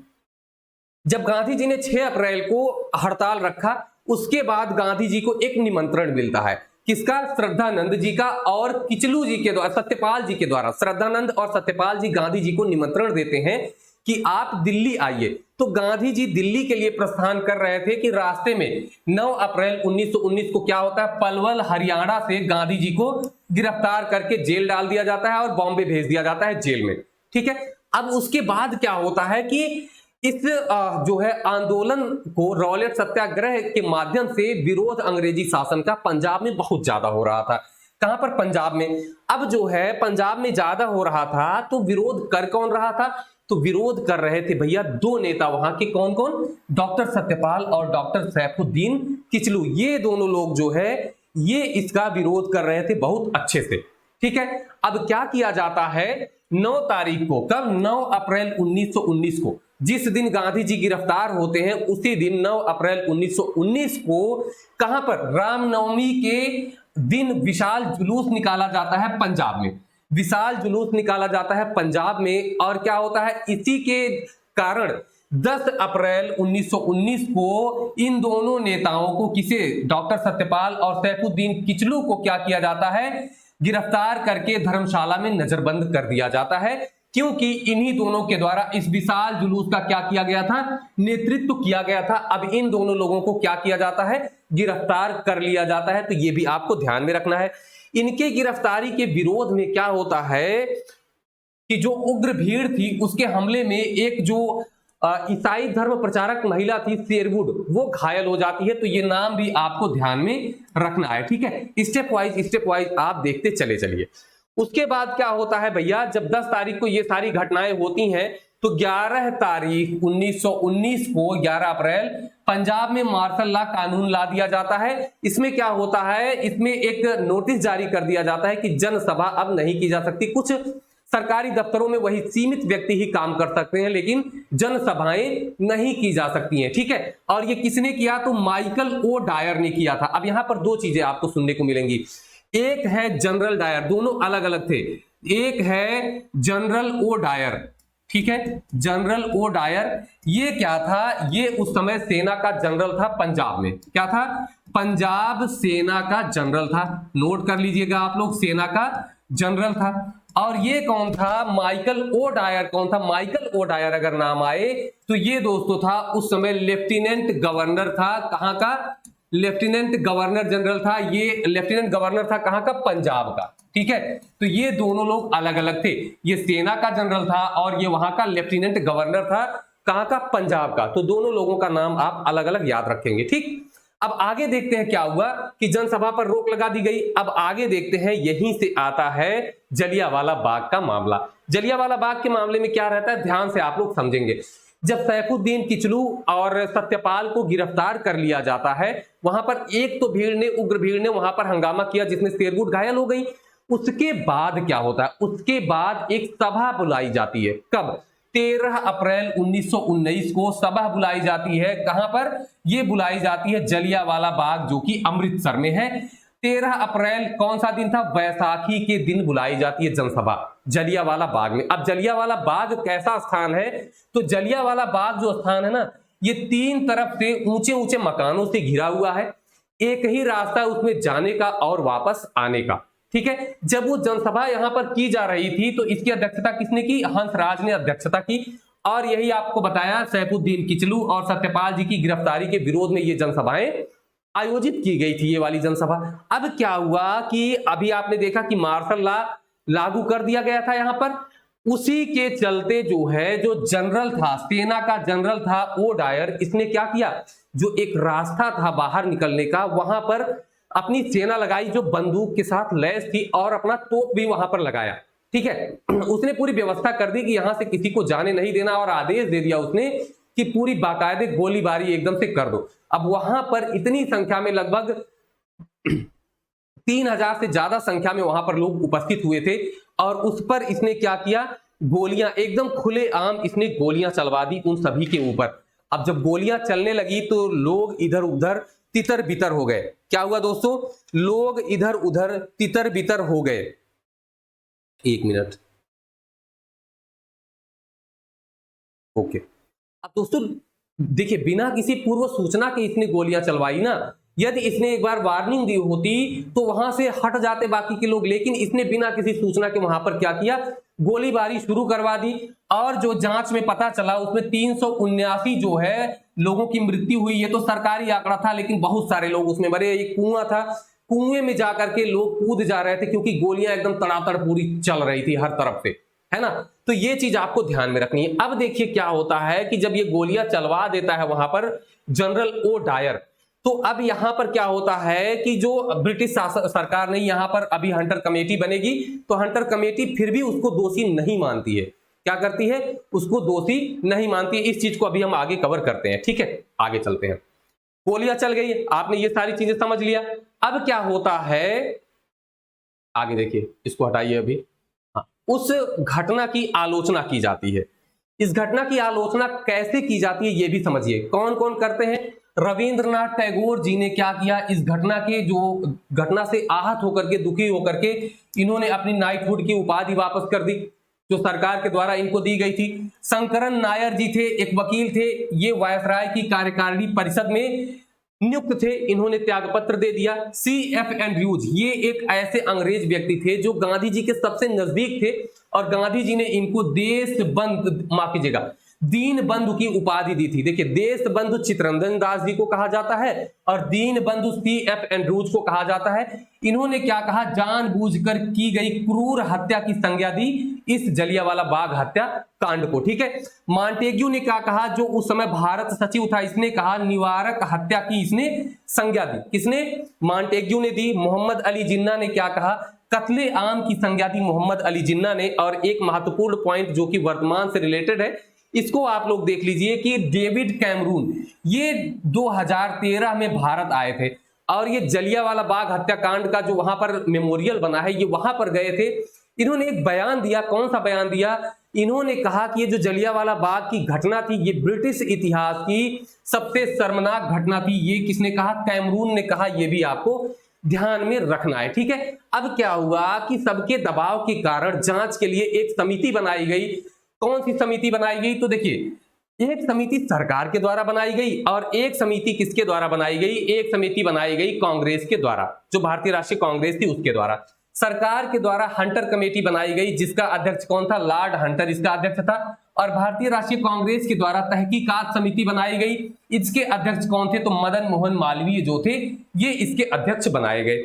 जब गांधी जी ने 6 अप्रैल को हड़ताल रखा, उसके बाद गांधी जी को एक निमंत्रण मिलता है। किसका, श्रद्धानंद जी का और किचलू जी के द्वारा, सत्यपाल जी के द्वारा। श्रद्धानंद और सत्यपाल जी गांधी जी को निमंत्रण देते हैं कि आप दिल्ली आइए। तो गांधी जी दिल्ली के लिए प्रस्थान कर रहे थे कि रास्ते में 9 अप्रैल 1919 को क्या होता है, पलवल हरियाणा से गांधी जी को गिरफ्तार करके जेल डाल दिया जाता है और बॉम्बे भेज दिया जाता है जेल में। ठीक है, अब उसके बाद क्या होता है कि इस जो है आंदोलन को, रॉलेट सत्याग्रह के माध्यम से विरोध अंग्रेजी शासन का पंजाब में बहुत ज्यादा हो रहा था। कहां पर, पंजाब में। अब जो है पंजाब में ज्यादा हो रहा था, तो विरोध कर कौन रहा था, तो विरोध कर रहे थे भैया 2 नेता वहां के। कौन कौन, डॉक्टर सत्यपाल और डॉक्टर सैफुद्दीन किचलू। ये दोनों लोग जो है ये इसका विरोध कर रहे थे बहुत अच्छे से। ठीक है, अब क्या किया जाता है, 9 तारीख को, कब, 9 अप्रैल 1919 को, जिस दिन गांधी जी गिरफ्तार होते हैं, उसी दिन 9 अप्रैल 1919 को कहां पर, रामनवमी के दिन विशाल जुलूस निकाला जाता है पंजाब में। विशाल जुलूस निकाला जाता है पंजाब में। और क्या होता है, इसी के कारण 10 अप्रैल 1919 को इन दोनों नेताओं को, किसे, डॉक्टर सत्यपाल और सैफुद्दीन किचलू को क्या किया जाता है, गिरफ्तार करके धर्मशाला में नजरबंद कर दिया जाता है। क्योंकि इन्हीं दोनों के द्वारा इस विशाल जुलूस का क्या किया गया था, नेतृत्व किया गया था। अब इन दोनों लोगों को क्या किया जाता है, गिरफ्तार कर लिया जाता है। तो ये भी आपको ध्यान में रखना है। इनके गिरफ्तारी के विरोध में क्या होता है कि जो उग्र भीड़ थी, उसके हमले में एक जो ईसाई धर्म प्रचारक महिला थी शेरवुड, वो घायल हो जाती है। तो ये नाम भी आपको ध्यान में रखना है। ठीक है, स्टेप वाइज आप देखते चले चलिए। उसके बाद क्या होता है भैया, जब 10 तारीख को ये सारी घटनाएं होती हैं, तो 11 तारीख 1919 को 11 अप्रैल पंजाब में मार्शल लॉ कानून ला दिया जाता है। इसमें क्या होता है, इसमें एक नोटिस जारी कर दिया जाता है कि जनसभा अब नहीं की जा सकती। कुछ सरकारी दफ्तरों में वही सीमित व्यक्ति ही काम कर सकते हैं, लेकिन जनसभाएं नहीं की जा सकती हैं, ठीक है। और ये किसने किया, तो माइकल ओ डायर ने किया था। अब यहां पर दो चीजें आपको सुनने को मिलेंगी, एक है जनरल डायर, दोनों अलग अलग थे। एक है जनरल ओ डायर, ठीक है, जनरल ओ डायर। ये क्या था, ये उस समय सेना का जनरल था पंजाब में। क्या था, पंजाब सेना का जनरल था। नोट कर लीजिएगा आप लोग, सेना का जनरल था। और ये कौन था, माइकल ओ डायर। कौन था, माइकल ओ डायर अगर नाम आए तो ये दोस्तों था उस समय लेफ्टिनेंट गवर्नर था। कहां का, लेफ्टिनेंट गवर्नर जनरल था। ये लेफ्टिनेंट गवर्नर था कहां का, पंजाब का, ठीक है। तो ये दोनों लोग अलग अलग थे, ये सेना का जनरल था और ये वहां का लेफ्टिनेंट गवर्नर था, कहां का, पंजाब का। तो दोनों लोगों का नाम आप अलग अलग याद रखेंगे, ठीक। अब आगे देखते हैं क्या हुआ कि जनसभा पर रोक लगा दी गई। अब आगे देखते हैं, यहीं से आता है जलियांवाला बाग का मामला। जलियांवाला बाग के मामले में क्या रहता है, ध्यान से आप लोग समझेंगे। जब सैफुद्दीन किचलू और सत्यपाल को गिरफ्तार कर लिया जाता है, वहां पर एक तो उग्र भीड़ ने वहां पर हंगामा किया जिसमें शेरगुट घायल हो गई। उसके बाद क्या होता है, उसके बाद एक सभा बुलाई जाती है। कब, 13 अप्रैल 1919 को सभा बुलाई जाती है। कहां पर, यह बुलाई जाती है जलियांवाला बाग, जो कि अमृतसर में है। 13 अप्रैल कौन सा दिन था, बैसाखी के दिन बुलाई जाती है जनसभा जलियांवाला बाग में। अब जलियांवाला बाग कैसा स्थान है, तो जलियांवाला बाग जो स्थान है ना, ये 3 तरफ से ऊंचे ऊंचे मकानों से घिरा हुआ है। एक ही रास्ता उसमें जाने का और वापस आने का, ठीक है। जब वो जनसभा यहां पर की जा रही थी तो इसकी अध्यक्षता किसने की, हंसराज ने अध्यक्षता की। और यही आपको बताया, सैफुद्दीन किचलू और सत्यपाल जी की गिरफ्तारी के विरोध में ये जनसभाएं आयोजित की गई थी, ये वाली जनसभा। अब क्या हुआ कि अभी आपने देखा कि मार्शल लॉ लागू कर दिया गया था यहां पर, उसी के चलते जो है, जो जनरल था, सेना का जनरल था ओ डायर, इसने क्या किया, जो एक रास्ता था बाहर निकलने का, वहां पर अपनी सेना लगाई जो बंदूक के साथ लैस थी, और अपना तोप भी वहां पर लगाया, ठीक है। उसने पूरी व्यवस्था कर दी कि यहां से किसी को जाने नहीं देना, और आदेश दे दिया उसने कि पूरी बाकायदे गोलीबारी एकदम से कर दो। अब वहां पर इतनी संख्या में, लगभग 3000 से ज्यादा संख्या में वहां पर लोग उपस्थित हुए थे, और उस पर इसने क्या किया, गोलियां एकदम खुलेआम इसने गोलियां चलवा दी उन सभी के ऊपर। अब जब गोलियां चलने लगी तो लोग इधर उधर तितर बितर हो गए। क्या हुआ दोस्तों, लोग इधर उधर तितर बितर हो गए। एक मिनट, ओके। अब दोस्तों देखिए, बिना किसी पूर्व सूचना के इसने गोलियां चलवाई ना। यदि इसने एक बार वार्निंग दी होती तो वहां से हट जाते बाकी के लोग, लेकिन इसने बिना किसी सूचना के वहां पर क्या किया, गोलीबारी शुरू करवा दी। और जो जांच में पता चला उसमें 379 जो है लोगों की मृत्यु हुई। ये तो सरकारी आंकड़ा था, लेकिन बहुत सारे लोग उसमें मरे। एक कुआं था, कुएं में जाकर के लोग कूद जा रहे थे, क्योंकि गोलियां एकदम तड़ातड़ पूरी चल रही थी हर तरफ से, है ना। तो ये चीज आपको ध्यान में रखनी है। अब देखिए क्या होता है कि जब ये गोलियां चलवा देता है वहां पर जनरल ओ डायर, तो अब यहां पर क्या होता है कि जो ब्रिटिश सरकार ने यहां पर अभी हंटर कमेटी बनेगी, तो हंटर कमेटी फिर भी उसको दोषी नहीं मानती है। क्या करती है, उसको दोषी नहीं मानती है। इस चीज को अभी हम आगे कवर करते हैं, ठीक है। आगे चलते हैं। गोलियां चल गई, आपने ये सारी चीजें समझ लिया। अब क्या होता है, आगे देखिए, इसको हटाइए अभी। हाँ, उस घटना की आलोचना की जाती है। इस घटना की आलोचना कैसे की जाती है ये भी समझिए। कौन कौन करते हैं, रविंद्रनाथ टैगोर जी ने क्या किया, इस घटना के जो घटना से आहत होकर के, दुखी होकर के, इन्होंने अपनी नाइटहुड की उपाधि वापस कर दी जो सरकार के द्वारा इनको दी गई थी। शंकरन नायर जी थे, एक वकील थे, ये वायसराय की कार्यकारिणी परिषद में नियुक्त थे, इन्होंने त्यागपत्र दे दिया। CF एंड्रयूज, ये एक ऐसे अंग्रेज व्यक्ति थे जो गांधी जी के सबसे नजदीक थे, और गांधी जी ने इनको देश बंधु, माफ कीजिएगा, दीन बंधु की उपाधि दी थी। देखिए, देश बंधु चित्तरंजन दास जी को कहा जाता है, और दीन बंधु CF एंड्रयूज को कहा जाता है। इन्होंने क्या कहा, जानबूझकर की गई क्रूर हत्या की संज्ञा दी इस जलियांवाला बाग हत्या कांड को, ठीक है। मॉन्टेग्यू ने क्या कहा, जो उस समय भारत सचिव था, इसने कहा निवारक हत्या की इसने संज्ञा दी। किसने, मॉन्टेग्यू ने दी। मोहम्मद अली जिन्ना ने क्या कहा, कत्ले आम की संज्ञा दी मोहम्मद अली जिन्ना ने। और एक महत्वपूर्ण पॉइंट जो कि वर्तमान से रिलेटेड है, इसको आप लोग देख लीजिए कि डेविड कैमरून ये 2013 में भारत आए थे और ये जलियांवाला बाग हत्याकांड का जो वहां पर मेमोरियल बना है ये वहां पर गए थे। इन्होंने एक बयान दिया। कौन सा बयान दिया? इन्होंने कहा कि ये जो जलियांवाला बाग की घटना थी ये ब्रिटिश इतिहास की सबसे शर्मनाक घटना थी। ये किसने कहा? कैमरून ने कहा। ये भी आपको ध्यान में रखना है, ठीक है। अब क्या हुआ कि सबके दबाव के कारण जांच के लिए एक समिति बनाई गई। कौन सी समिति बनाई गई? तो देखिए, एक समिति सरकार के द्वारा बनाई गई और एक समिति किसके द्वारा बनाई गई? एक समिति बनाई गई कांग्रेस के द्वारा, जो भारतीय राष्ट्रीय कांग्रेस थी उसके द्वारा। सरकार के द्वारा हंटर कमेटी बनाई गई जिसका अध्यक्ष कौन था? लॉर्ड हंटर इसका अध्यक्ष था। और भारतीय राष्ट्रीय कांग्रेस के द्वारा तहकीकात समिति बनाई गई। इसके अध्यक्ष कौन थे? तो मदन मोहन मालवीय जो थे ये इसके अध्यक्ष बनाए गए।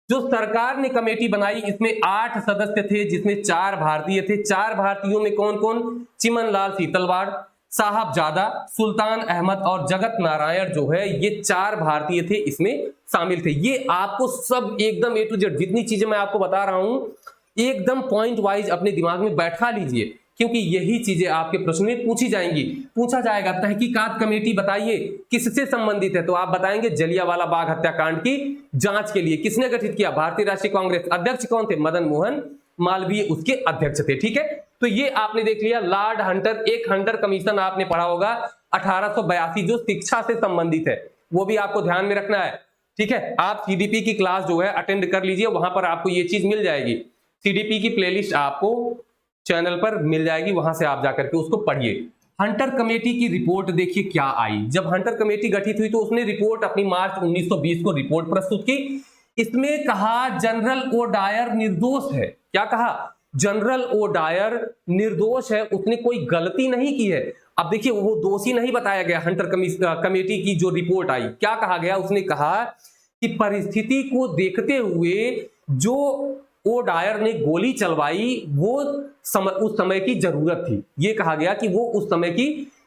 जो सरकार ने कमेटी बनाई इसमें 8 सदस्य थे जिसमें 4 भारतीय थे। 4 भारतीयों में कौन कौन? चिमनलाल सीतलवाड़, साहबजादा, सुल्तान अहमद और जगत नारायण जो है ये 4 भारतीय थे इसमें शामिल थे। ये आपको सब एकदम ए टू जेड जितनी चीजें मैं आपको बता रहा हूं एकदम पॉइंट वाइज अपने दिमाग में बैठा लीजिए, क्योंकि यही चीजें आपके प्रश्न में पूछी जाएंगी। पूछा जाएगा तहकीकात कमेटी बताइए किससे संबंधित है, तो आप बताएंगे जलियांवाला बाग हत्याकांड की जांच के लिए किसने गठित किया? भारतीय राष्ट्रीय कांग्रेस। अध्यक्ष कौन थे? मदन मोहन मालवीय उसके अध्यक्ष थे, ठीक है। तो ये आपने देख लिया लॉर्ड हंटर। एक हंटर कमीशन आपने पढ़ा होगा 1882 जो शिक्षा से संबंधित है, वो भी आपको ध्यान में रखना है, ठीक है। आप सीडीपी की क्लास जो है अटेंड कर लीजिए, वहां पर आपको ये चीज मिल जाएगी। सीडीपी की प्लेलिस्ट आपको चैनल पर मिल जाएगी, वहां से आप जाकर के उसको पढ़िए। हंटर कमेटी की रिपोर्ट देखिए क्या आई। जब हंटर कमेटी गठित हुई तो उसने रिपोर्ट अपनी मार्च 1920 को रिपोर्ट प्रस्तुत की। इसमें कहा जनरल ओ डायर निर्दोष है। क्या कहा? जनरल ओ डायर निर्दोष है, उसने कोई गलती नहीं की है। अब देखिए वो दोषी नहीं बताया गया। हंटर कमेटी की जो रिपोर्ट आई क्या कहा गया? उसने कहा कि परिस्थिति को देखते हुए जो ओ डायर ने गोली चलवाई वो उस समय की जरूरत थी। ये कहा गया कि वो उस समय की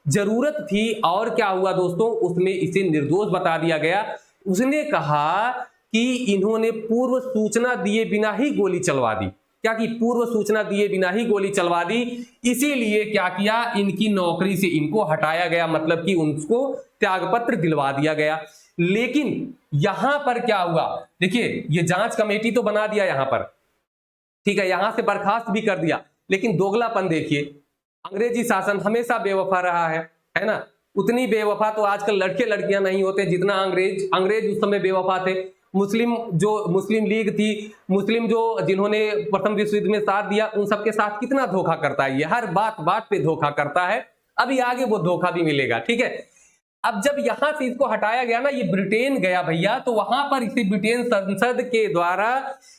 जरूरत थी। और क्या हुआ दोस्तों? उसमें इसे निर्दोष बता दिया गया। उसने कहा कि इन्होंने पूर्व सूचना दिए बिना ही गोली चलवा दी। क्या कि पूर्व सूचना दिए बिना ही गोली चलवा दी, इसीलिए क्या किया? इनकी नौकरी से इनको हटाया गया, मतलब कि उनको त्यागपत्र दिलवा दिया गया। लेकिन यहां पर क्या हुआ? देखिए ये जांच कमेटी तो बना दिया यहां पर, ठीक है, यहां से बर्खास्त भी कर दिया, लेकिन दोगलापन देखिए। अंग्रेजी शासन हमेशा बेवफा रहा है ना। उतनी बेवफा तो आजकल लड़के लड़कियां नहीं होते जितना अंग्रेज उस समय बेवफा थे। मुस्लिम लीग थी, मुस्लिम जो जिन्होंने प्रथम विश्व युद्ध में साथ दिया, उन सबके साथ कितना धोखा करता है ये, हर बात पे धोखा करता है। अभी आगे वो धोखा भी मिलेगा, ठीक है। अब जब यहां से इसको हटाया गया ना, ये ब्रिटेन गया भैया, तो वहां पर इसे ब्रिटेन संसद के द्वारा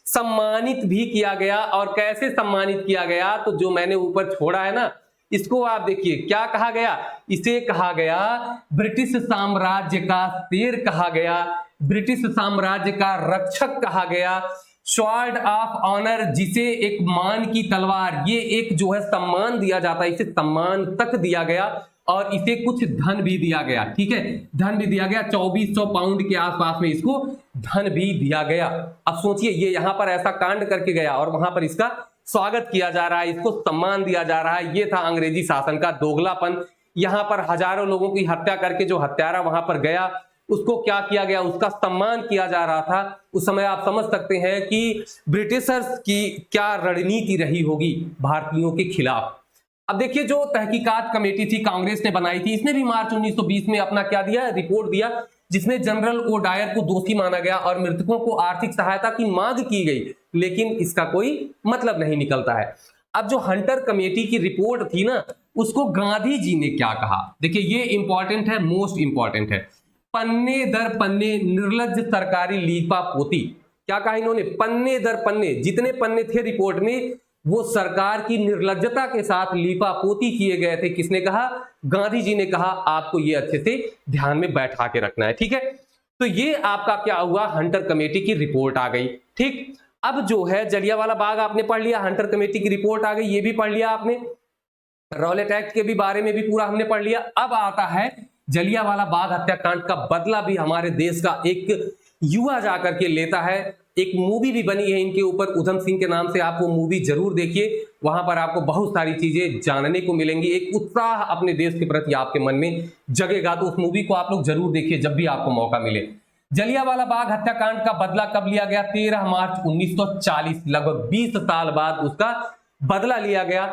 सम्मानित भी किया गया। और कैसे सम्मानित किया गया? तो जो मैंने ऊपर छोड़ा है ना, इसको आप देखिए क्या कहा गया। इसे कहा गया ब्रिटिश साम्राज्य का शेर कहा गया, ब्रिटिश साम्राज्य का रक्षक कहा गया, स्वॉर्ड ऑफ ऑनर, जिसे एक मान की तलवार, ये एक जो है सम्मान दिया जाता है, इसे सम्मान तक दिया गया। और इसे कुछ धन भी दिया गया, ठीक है, धन भी दिया गया। 2400 पाउंड के आसपास में इसको धन भी दिया गया। अब सोचिए ये यहां पर ऐसा कांड करके गया और वहां पर इसका स्वागत किया जा रहा है, इसको सम्मान दिया जा रहा है। ये था अंग्रेजी शासन का दोगलापन। यहां पर हजारों लोगों की हत्या करके जो हत्यारा वहां पर गया उसको क्या किया गया? उसका सम्मान किया जा रहा था। उस समय आप समझ सकते हैं कि ब्रिटिशर्स की क्या रणनीति रही होगी भारतीयों के खिलाफ। अब देखिए जो तहकीकात कमेटी थी कांग्रेस ने बनाई थी, इसने भी मार्च 1920 में अपना क्या दिया? रिपोर्ट दिया, जिसमें जनरल ओ डायर को दोषी माना गया और मृतकों को आर्थिक सहायता की मांग की गई, लेकिन इसका कोई मतलब नहीं निकलता है। अब जो हंटर कमेटी की रिपोर्ट थी ना, उसको गांधी जी ने क्या कहा? देखिए ये इंपॉर्टेंट है, मोस्ट इंपॉर्टेंट है। पन्ने दर पन्ने निर्लज्ज सरकारी लीपा पोती। क्या कहा इन्होंने? पन्ने दर पन्ने, जितने पन्ने थे रिपोर्ट में वो सरकार की निर्लज्जता के साथ लीपा पोती किए गए थे। किसने कहा? गांधी जी ने कहा। आपको ये अच्छे से ध्यान में बैठा के रखना है, ठीक है। तो ये आपका क्या हुआ? हंटर कमेटी की रिपोर्ट आ गई, ठीक। अब जो है जलियांवाला बाग आपने पढ़ लिया, हंटर कमेटी की रिपोर्ट आ गई, ये भी पढ़ लिया आपने, रॉलेट एक्ट के भी बारे में भी पूरा हमने पढ़ लिया। अब आता है जलियांवाला बाग हत्याकांड का बदला भी हमारे देश का एक युवा जाकर के लेता है। एक मूवी भी बनी है इनके ऊपर उधम सिंह के नाम से, आप वो मूवी जरूर देखिए, वहां पर आपको बहुत सारी चीजें जानने को मिलेंगी, एक उत्साह अपने देश के प्रति आपके मन में जगेगा। तो उस मूवी को आप लोग जरूर देखिए जब भी आपको मौका मिले। जलियांवाला बाग हत्याकांड का बदला कब लिया गया? 13 मार्च 1940, लगभग 20 साल बाद उसका बदला लिया गया।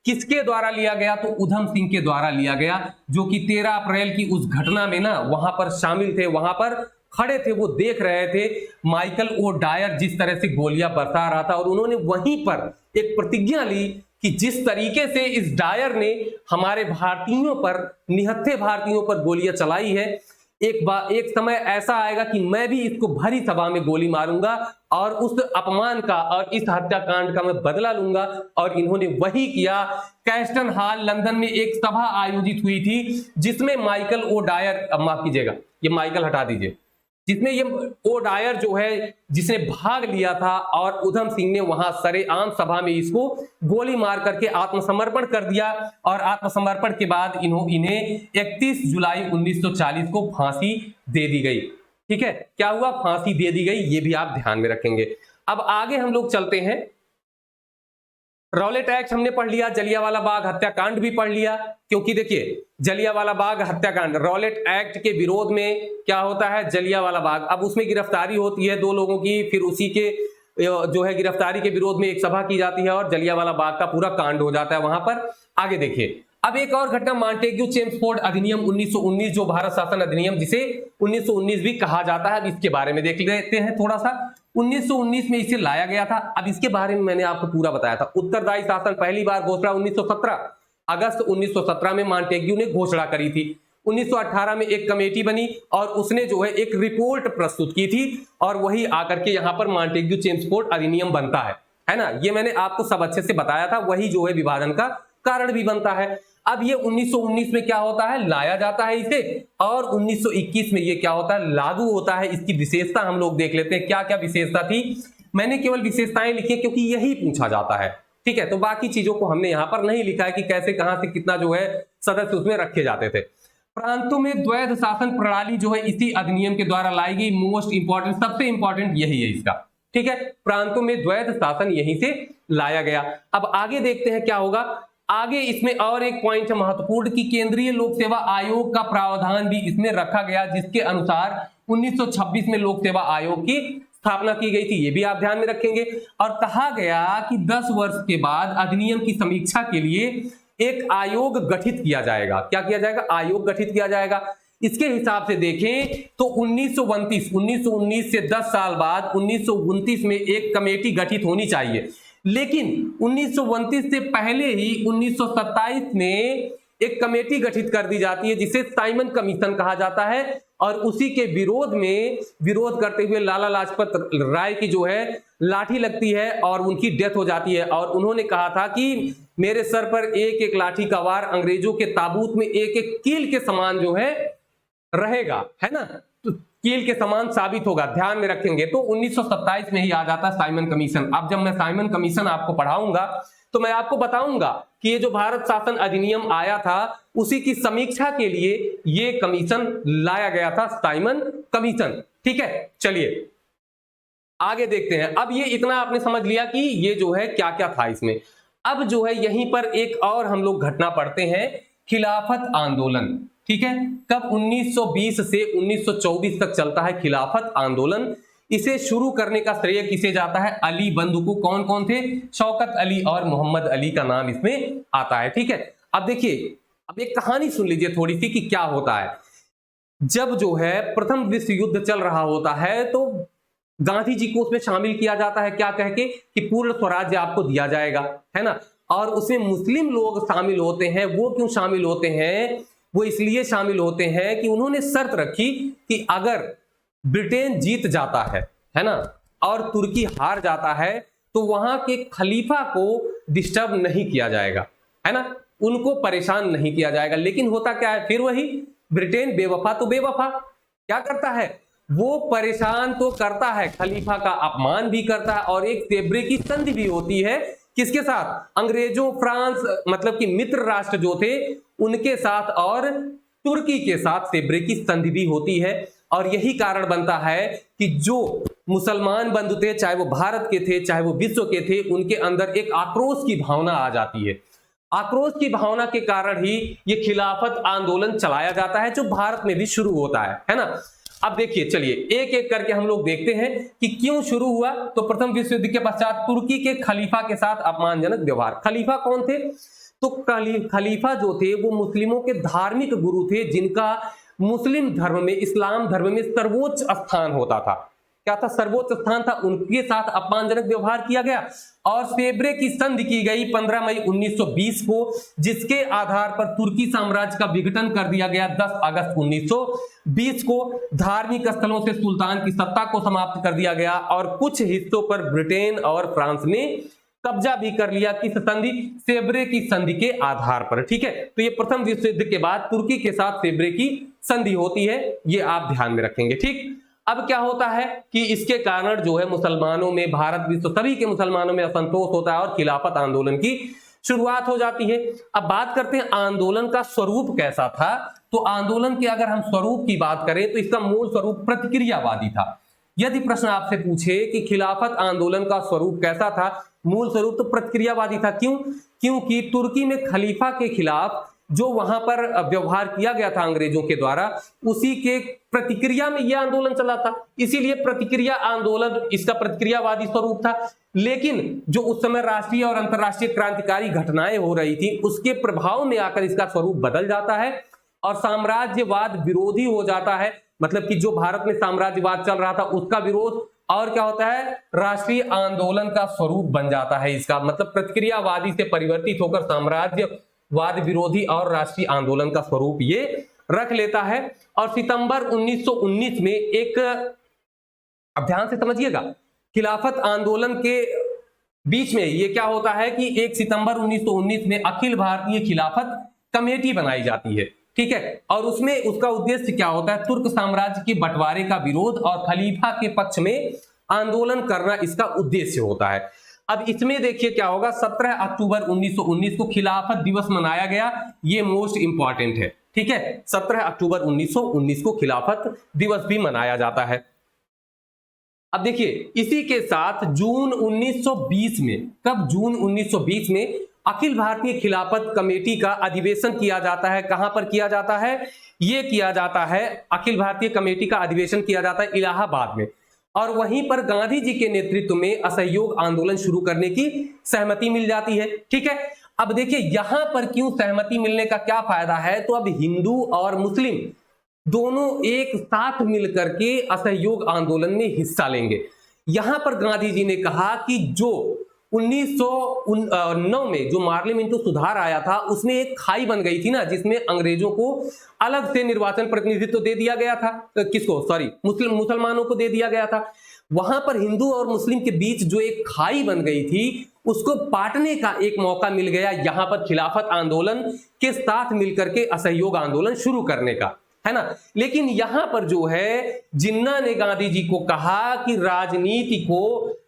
किसके द्वारा लिया गया? तो उधम सिंह के द्वारा लिया गया, जो कि 13 अप्रैल की उस घटना में ना वहां पर शामिल थे, वहां पर खड़े थे, वो देख रहे थे माइकल ओ डायर जिस तरह से गोलियां बरसा रहा था, और उन्होंने वहीं पर एक प्रतिज्ञा ली कि जिस तरीके से इस डायर ने हमारे भारतीयों पर, निहत्थे भारतीयों पर गोलियां चलाई है, एक समय ऐसा आएगा कि मैं भी इसको भरी सभा में गोली मारूंगा और उस अपमान का और इस हत्याकांड का मैं बदला लूंगा। और इन्होंने वही किया। कैस्टन हॉल लंदन में एक सभा आयोजित हुई थी जिसमें माइकल ओ डायर, माफ कीजिएगा ये माइकल हटा दीजिए, जिसमें ये ओ डायर जो है जिसने भाग लिया था, और उधम सिंह ने वहां सरेआम सभा में इसको गोली मार करके आत्मसमर्पण कर दिया। और आत्मसमर्पण के बाद इन्हें 31 जुलाई 1940 को फांसी दे दी गई। ठीक है, क्या हुआ? फांसी दे दी गई, ये भी आप ध्यान में रखेंगे। अब आगे हम लोग चलते हैं। रॉलेट एक्ट हमने पढ़ लिया, जलियांवाला बाग हत्याकांड भी पढ़ लिया, क्योंकि देखिए जलियांवाला बाग हत्याकांड, रॉलेट एक्ट के विरोध में क्या होता है? जलियांवाला बाग, अब उसमें गिरफ्तारी होती है 2 लोगों की, फिर उसी के जो है गिरफ्तारी के विरोध में एक सभा की जाती है और जलियांवाला बाग का पूरा कांड हो जाता है वहां पर। आगे देखिए, अब एक और घटना, मॉन्टेग्यू चेम्सफोर्ड अधिनियम 1919, जो भारत शासन अधिनियम जिसे 1919 भी कहा जाता है, अब इसके बारे में देख लेते हैं थोड़ा सा। 1919 में इसे लाया गया था। अब इसके बारे में मैंने आपको पूरा बताया था। उत्तरदायी शासन पहली बार घोषणा 1917, अगस्त 1917 में मॉन्टेग्यू ने घोषणा करी थी। 1918 में एक कमेटी बनी और उसने जो है एक रिपोर्ट प्रस्तुत की थी, और वही आकर के यहाँ पर मॉन्टेग्यू चेम्सफोर्ड अधिनियम बनता है ना। ये मैंने आपको सब अच्छे से बताया था, वही जो है विभाजन का कारण भी बनता है। अब ये 1919 में क्या होता है? लाया जाता है इसे, और 1921 में ये क्या होता है? लागू होता है। इसकी विशेषता हम लोग देख लेते हैं, क्या क्या विशेषता थी। मैंने केवल विशेषताएं लिखी है क्योंकि यही पूछा जाता है, ठीक है। तो बाकी चीजों को हमने यहां पर नहीं लिखा है कि कैसे, कहां से कितना जो है सदस्य उसमें रखे जाते थे। प्रांतों में द्वैध शासन प्रणाली जो है इसी अधिनियम के द्वारा लाई गई। मोस्ट इंपॉर्टेंट, सबसे इंपॉर्टेंट यही है इसका, ठीक है। प्रांतों में द्वैध शासन यहीं से लाया गया। अब आगे देखते हैं क्या होगा। आगे इसमें और एक पॉइंट है महत्वपूर्ण कि केंद्रीय लोक सेवा आयोग का प्रावधान भी इसमें रखा गया, जिसके अनुसार 1926 में लोक सेवा आयोग की स्थापना की गई थी। ये भी आप ध्यान में रखेंगे। और कहा गया कि 10 वर्ष के बाद अधिनियम की समीक्षा के लिए एक आयोग गठित किया जाएगा। क्या किया जाएगा? आयोग गठित किया जाएगा। इसके हिसाब से देखें तो 1919 से 10 साल बाद 1929 में एक कमेटी गठित होनी चाहिए, लेकिन 1929 से पहले ही 1927 में एक कमेटी गठित कर दी जाती है जिसे साइमन कमीशन कहा जाता है। और उसी के विरोध करते हुए लाला लाजपत राय की जो है लाठी लगती है और उनकी डेथ हो जाती है। और उन्होंने कहा था कि मेरे सर पर एक एक लाठी का वार अंग्रेजों के ताबूत में एक एक कील के समान जो है रहेगा, है ना, तो कील के समान साबित होगा, ध्यान में रखेंगे। तो 1927 में ही आ जाता साइमन कमीशन। अब जब मैं साइमन कमीशन आपको पढ़ाऊंगा तो मैं आपको बताऊंगा कि ये जो भारत शासन अधिनियम आया था उसी की समीक्षा के लिए ये कमीशन लाया गया था, साइमन कमीशन, ठीक है। चलिए आगे देखते हैं। अब ये इतना आपने समझ लिया कि ये जो है क्या क्या था इसमें। अब जो है यहीं पर एक और हम लोग घटना पढ़ते हैं, खिलाफत आंदोलन, ठीक है। कब? 1920 से 1924 तक चलता है खिलाफत आंदोलन। इसे शुरू करने का श्रेय किसे जाता है? अली बंधु को। कौन कौन थे? शौकत अली और मोहम्मद अली का नाम इसमें आता है, ठीक है। अब देखिए, अब एक कहानी सुन लीजिए थोड़ी सी कि क्या होता है। जब जो है प्रथम विश्व युद्ध चल रहा होता है तो गांधी जी को उसमें शामिल किया जाता है, क्या कह के कि पूर्ण स्वराज्य आपको दिया जाएगा, है ना। और उसमें मुस्लिम लोग शामिल होते हैं। वो क्यों शामिल होते हैं? वो इसलिए शामिल होते हैं कि उन्होंने शर्त रखी कि अगर ब्रिटेन जीत जाता है ना, और तुर्की हार जाता है तो वहां के खलीफा को डिस्टर्ब नहीं किया जाएगा, है ना, उनको परेशान नहीं किया जाएगा। लेकिन होता क्या है, फिर वही ब्रिटेन बेवफा तो बेवफा क्या करता है, वो परेशान तो करता है, खलीफा का अपमान भी करता है। और एक सेब्रे की संधि भी होती है किसके साथ? अंग्रेजों, फ्रांस, मतलब कि मित्र राष्ट्र जो थे उनके साथ, और तुर्की के साथ सेब्रे की संधि भी होती है। और यही कारण बनता है कि जो मुसलमान बंधु थे, चाहे वो भारत के थे चाहे वो विश्व के थे, उनके अंदर एक आक्रोश की भावना आ जाती है। आक्रोश की भावना के कारण ही ये खिलाफत आंदोलन चलाया जाता है, जो भारत में भी शुरू होता है ना। अब देखिए, चलिए एक एक करके हम लोग देखते हैं कि क्यों शुरू हुआ। तो प्रथम विश्व युद्ध के पश्चात तुर्की के खलीफा के साथ अपमानजनक व्यवहार। खलीफा कौन थे? तो खलीफा जो थे वो मुस्लिमों के धार्मिक गुरु थे, जिनका मुस्लिम धर्म में, इस्लाम धर्म में सर्वोच्च स्थान होता था। क्या था? सर्वोच्च स्थान था। उनके साथ अपमानजनक व्यवहार किया गया और सेब्रे की संधि की गई 15 मई 1920 को, जिसके आधार पर तुर्की साम्राज्य का विघटन कर दिया गया 10 अगस्त 1920 को। धार्मिक स्थलों से सुल्तान की सत्ता को समाप्त कर दिया गया और कुछ हिस्सों पर ब्रिटेन और फ्रांस ने कब्जा भी कर लिया। किस संधि? सेब्रे की संधि के आधार पर। ठीक है, तो ये प्रथम विश्व युद्ध के बाद तुर्की के साथ सेब्रे की संधि होती है, ये आप ध्यान में रखेंगे। ठीक, अब क्या होता है कि इसके कारण जो है मुसलमानों में, भारत विश्व सभी के मुसलमानों में असंतोष होता है और खिलाफत आंदोलन की शुरुआत हो जाती है। अब बात करते हैं आंदोलन का स्वरूप कैसा था। तो आंदोलन के अगर हम स्वरूप की बात करें तो इसका मूल स्वरूप प्रतिक्रियावादी था। यदि प्रश्न आपसे पूछे कि खिलाफत आंदोलन का स्वरूप कैसा था, मूल स्वरूप तो प्रतिक्रियावादी था। क्यों? क्योंकि तुर्की में खलीफा के खिलाफ जो वहां पर व्यवहार किया गया था अंग्रेजों के द्वारा, उसी के प्रतिक्रिया में यह आंदोलन चला था। इसीलिए प्रतिक्रिया आंदोलन इसका प्रतिक्रियावादी स्वरूप था। लेकिन जो उस समय राष्ट्रीय और अंतर्राष्ट्रीय क्रांतिकारी घटनाएं हो रही थी, उसके प्रभाव में आकर इसका स्वरूप बदल जाता है और साम्राज्यवाद विरोधी हो जाता है। मतलब कि जो भारत में साम्राज्यवाद चल रहा था उसका विरोध, और क्या होता है, राष्ट्रीय आंदोलन का स्वरूप बन जाता है इसका। मतलब प्रतिक्रियावादी से परिवर्तित होकर साम्राज्यवाद विरोधी और राष्ट्रीय आंदोलन का स्वरूप ये रख लेता है। और सितंबर 1919 में एक, अब ध्यान से समझिएगा, खिलाफत आंदोलन के बीच में ये क्या होता है कि 1 सितंबर 1919 में अखिल भारतीय खिलाफत कमेटी बनाई जाती है। ठीक है, और उसमें उसका उद्देश्य क्या होता है? तुर्क साम्राज्य के बंटवारे का विरोध और खलीफा के पक्ष में आंदोलन करना इसका उद्देश्य होता है। अब इसमें देखिए क्या होगा, 17 अक्टूबर 1919 को खिलाफत दिवस मनाया गया। ये मोस्ट इंपॉर्टेंट है। ठीक है, 17 अक्टूबर 1919 को खिलाफत दिवस भी मनाया जाता है। अब देखिए, इसी के साथ जून 1920 में, कब? जून 1920 में अखिल भारतीय खिलाफत कमेटी का अधिवेशन किया जाता है। कहां पर किया जाता है? यह किया जाता है, अखिल भारतीय कमेटी का अधिवेशन किया जाता है इलाहाबाद में। और वहीं पर गांधी जी के नेतृत्व में असहयोग आंदोलन शुरू करने की सहमति मिल जाती है। ठीक है, अब देखिए यहां पर क्यों सहमति मिलने का क्या फायदा है? तो अब हिंदू और मुस्लिम दोनों एक साथ मिलकर के असहयोग आंदोलन में हिस्सा लेंगे। यहां पर गांधी जी ने कहा कि जो 1909 में जो मार्ले मिंटो सुधार आया था, उसमें एक खाई बन गई थी ना, जिसमें अंग्रेजों को अलग से निर्वाचन प्रतिनिधित्व दे दिया गया था। किसको? सॉरी, मुसलमानों को दे दिया गया था। वहां पर हिंदू और मुस्लिम के बीच जो एक खाई बन गई थी, उसको पाटने का एक मौका मिल गया यहां पर खिलाफत आंदोलन के साथ मिलकर के असहयोग आंदोलन शुरू करने का, है ना। लेकिन यहां पर जो है जिन्ना ने गांधी जी को कहा कि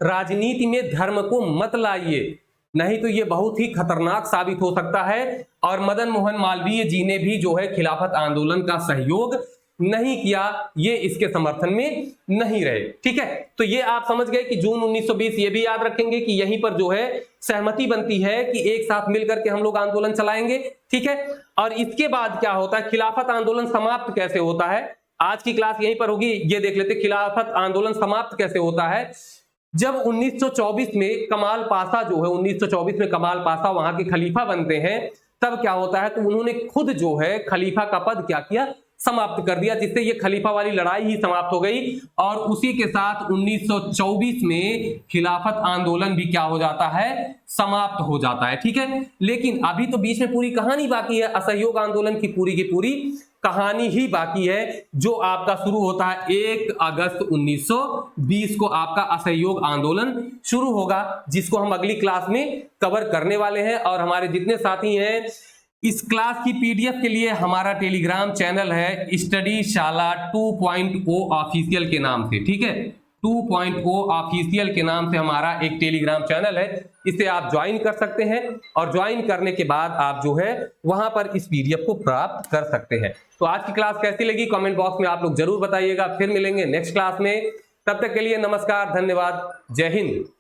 राजनीति में धर्म को मत लाइए, नहीं तो यह बहुत ही खतरनाक साबित हो सकता है। और मदन मोहन मालवीय जी ने भी जो है खिलाफत आंदोलन का सहयोग नहीं किया, ये इसके समर्थन में नहीं रहे। ठीक है, तो ये आप समझ गए कि जून 1920, ये भी याद रखेंगे कि यहीं पर जो है सहमति बनती है कि एक साथ मिलकर के हम लोग आंदोलन चलाएंगे। ठीक है, और इसके बाद क्या होता है, खिलाफत आंदोलन समाप्त कैसे होता है? आज की क्लास यहीं पर होगी, ये देख लेते खिलाफत आंदोलन समाप्त कैसे होता है। जब 1924 में कमाल पाशा जो है, 1924 में कमाल पाशा वहां के खलीफा बनते हैं, तब क्या होता है, तो उन्होंने खुद जो है खलीफा का पद क्या किया, समाप्त कर दिया, जिससे ये खलीफा वाली लड़ाई ही समाप्त हो गई। और उसी के साथ 1924 में खिलाफत आंदोलन भी क्या हो जाता है, समाप्त हो जाता है। ठीक है, लेकिन अभी तो बीच में पूरी कहानी बाकी है, असहयोग आंदोलन की पूरी कहानी ही बाकी है, जो आपका शुरू होता है 1 अगस्त 1920 को आपका असहयोग आंदोलन शुरू होगा, जिसको हम अगली क्लास में कवर करने वाले हैं। और हमारे जितने साथी हैं, इस क्लास की पीडीएफ के लिए हमारा टेलीग्राम चैनल है स्टडी शाला 2.0 ऑफिशियल के नाम से। ठीक है, 2.0 ऑफिशियल के नाम से हमारा एक टेलीग्राम चैनल है, इसे आप ज्वाइन कर सकते हैं। और ज्वाइन करने के बाद आप जो है वहां पर इस पीडीएफ को प्राप्त कर सकते हैं। तो आज की क्लास कैसी लगी कमेंट बॉक्स में आप लोग जरूर बताइएगा। फिर मिलेंगे नेक्स्ट क्लास में, तब तक के लिए नमस्कार, धन्यवाद, जय हिंद।